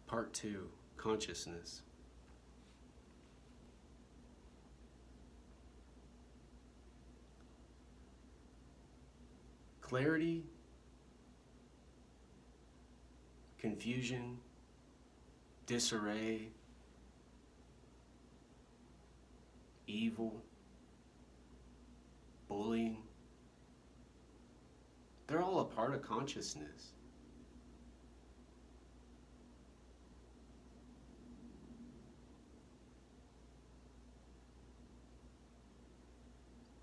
Part 2, Consciousness. Clarity, confusion, disarray, evil, bullying, they're all a part of consciousness.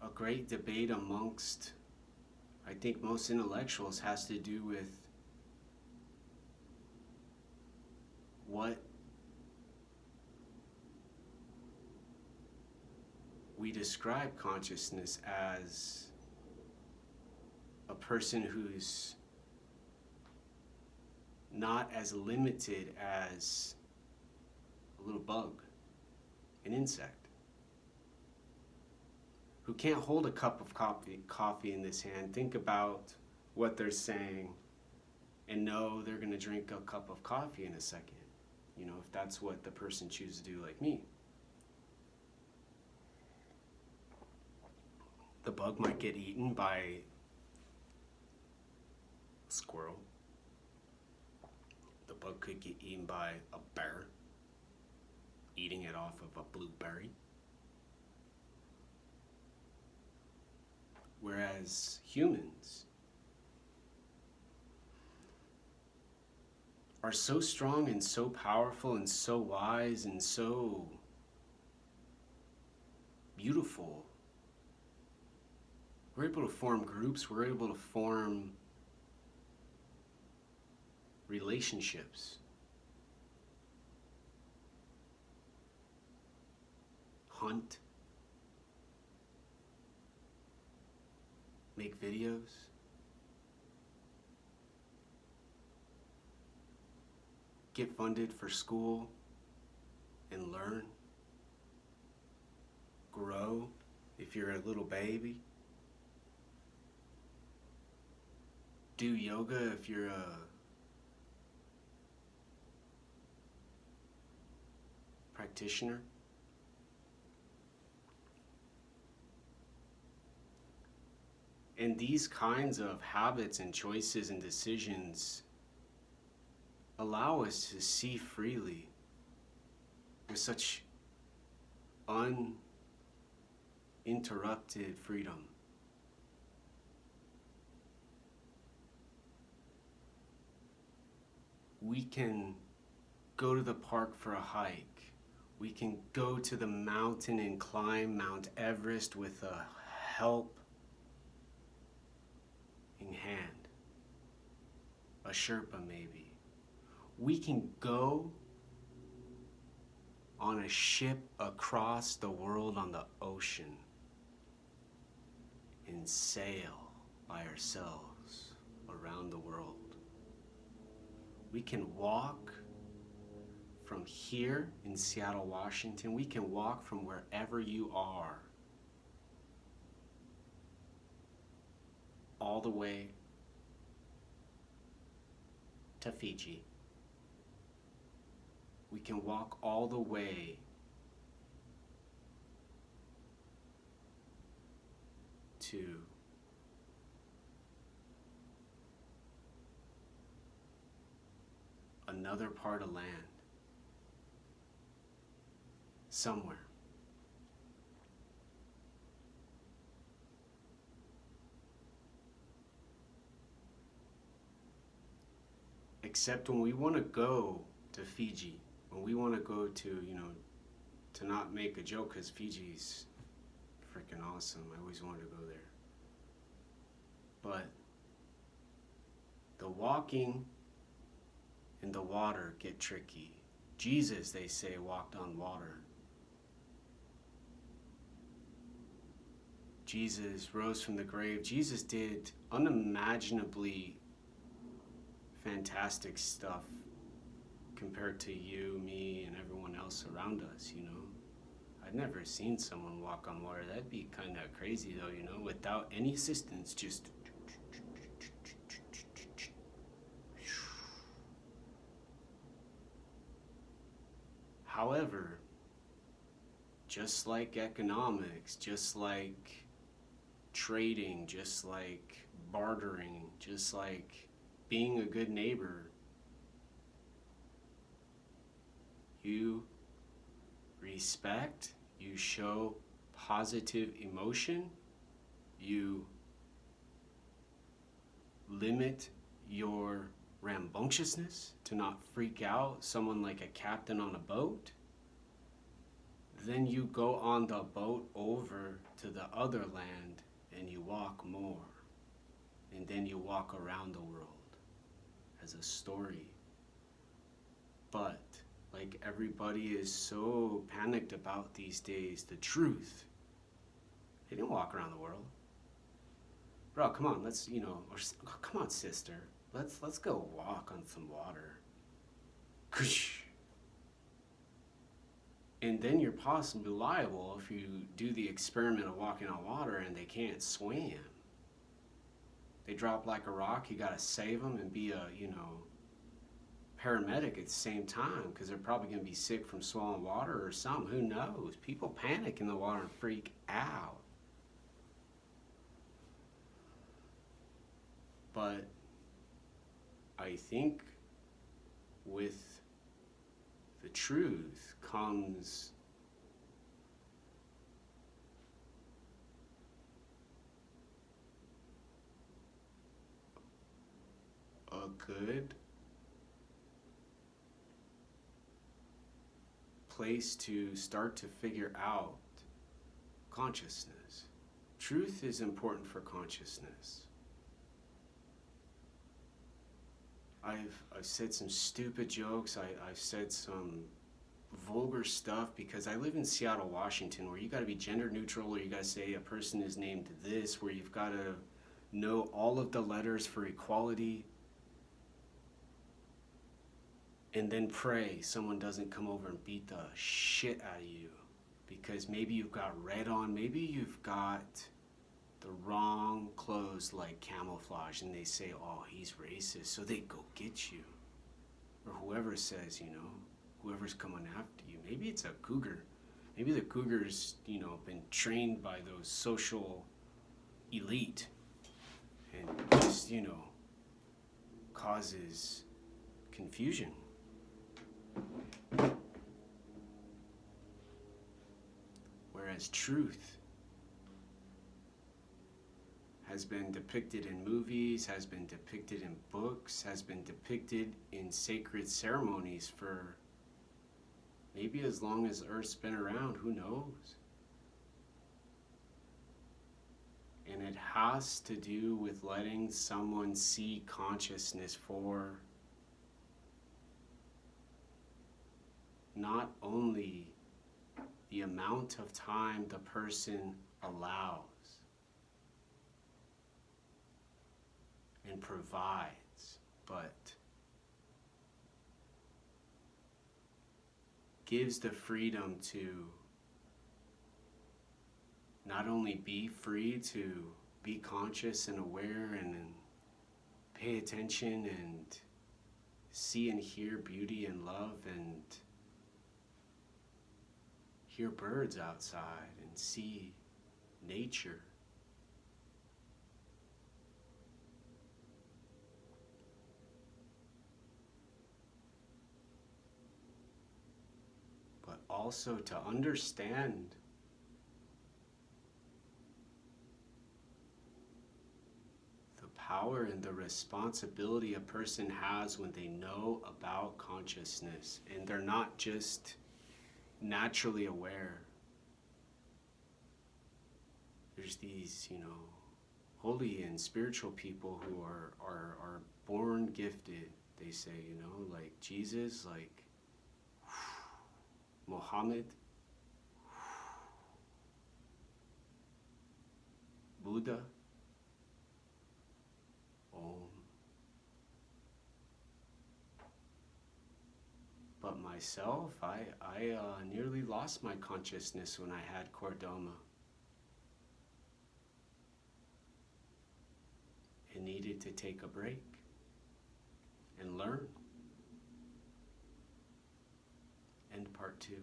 A great debate amongst, I think, most intellectuals has to do with what we describe consciousness as a person who's not as limited as a little bug, an insect, who can't hold a cup of coffee in this hand, think about what they're saying, and know they're going to drink a cup of coffee in a second, you know, if that's what the person chooses to do, like me. The bug might get eaten by a squirrel. The bug could get eaten by a bear, eating it off of a blueberry. Whereas humans are so strong and so powerful and so wise and so beautiful. We're able to form groups, we're able to form relationships, hunt, make videos, get funded for school and learn, grow if you're a little baby, do yoga if you're a practitioner. And these kinds of habits and choices and decisions allow us to see freely with such uninterrupted freedom. We can go to the park for a hike. We can go to the mountain and climb Mount Everest with a help in hand, a Sherpa maybe. We can go on a ship across the world on the ocean and sail by ourselves around the world. We can walk from here in Seattle, Washington. We can walk from wherever you are all the way to Fiji. We can walk all the way to another part of land, somewhere. Except when we want to go to Fiji, when we want to go to, to not make a joke, because Fiji's freaking awesome. I always wanted to go there. But the walking in the water get tricky. Jesus, they say, walked on water. Jesus rose from the grave. Jesus did unimaginably fantastic stuff compared to you, me, and everyone else around us, I'd never seen someone walk on water. That'd be kind of crazy though, without any assistance, just However, just like economics, just like trading, just like bartering, just like being a good neighbor, you respect, you show positive emotion, you limit your rambunctiousness to not freak out someone like a captain on a boat, then you go on the boat over to the other land and you walk more. And then you walk around the world as a story. But like everybody is so panicked about these days, the truth, they didn't walk around the world. Bro, come on, let's, or come on, sister, let's go walk on some water. And then you're possibly liable if you do the experiment of walking on water and they can't swim. They drop like a rock, you gotta save them and be a, paramedic at the same time, because they're probably gonna be sick from swallowing water or something, who knows? People panic in the water and freak out. But I think with the truth comes a good place to start to figure out consciousness. Truth is important for consciousness. I've said some stupid jokes. I've said some vulgar stuff because I live in Seattle, Washington, where you got to be gender neutral, or you got to say a person is named this, where you've got to know all of the letters for equality, and then pray someone doesn't come over and beat the shit out of you because maybe you've got red on, maybe you've got the wrong clothes like camouflage, and they say, oh, he's racist, so they go get you. Or whoever says, whoever's coming after you. Maybe it's a cougar. Maybe the cougar's, been trained by those social elite and just, causes confusion. Whereas truth has been depicted in movies, has been depicted in books, has been depicted in sacred ceremonies for maybe as long as Earth's been around, who knows? And it has to do with letting someone see consciousness for not only the amount of time the person allows and provides, but gives the freedom to not only be free to be conscious and aware and pay attention and see and hear beauty and love and hear birds outside and see nature. But also to understand the power and the responsibility a person has when they know about consciousness and they're not just naturally aware. There's these, holy and spiritual people who are born gifted, they say, like Jesus, like Muhammad, Buddha, Om. But myself, I nearly lost my consciousness when I had chordoma. It needed to take a break and learn and part 2.